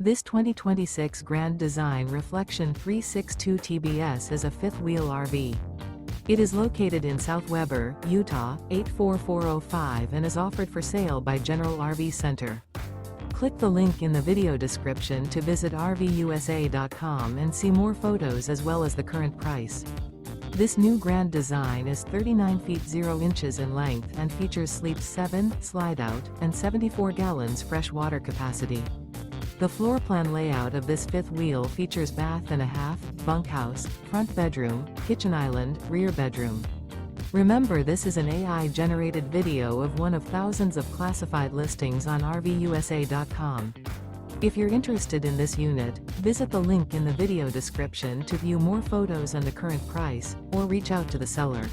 This 2026 Grand Design Reflection 362 TBS is a fifth-wheel RV. It is located in South Weber, Utah, 84405 and is offered for sale by General RV Center. Click the link in the video description to visit RVUSA.com and see more photos as well as the current price. This new Grand Design is 39 feet 0 inches in length and features sleeps 7, Slideout, and 74 gallons fresh water capacity. The floor plan layout of this fifth wheel features bath and a half, bunkhouse, front bedroom, kitchen island, rear bedroom. Remember, this is an AI-generated video of one of thousands of classified listings on RVUSA.com. If you're interested in this unit, visit the link in the video description to view more photos and the current price, or reach out to the seller.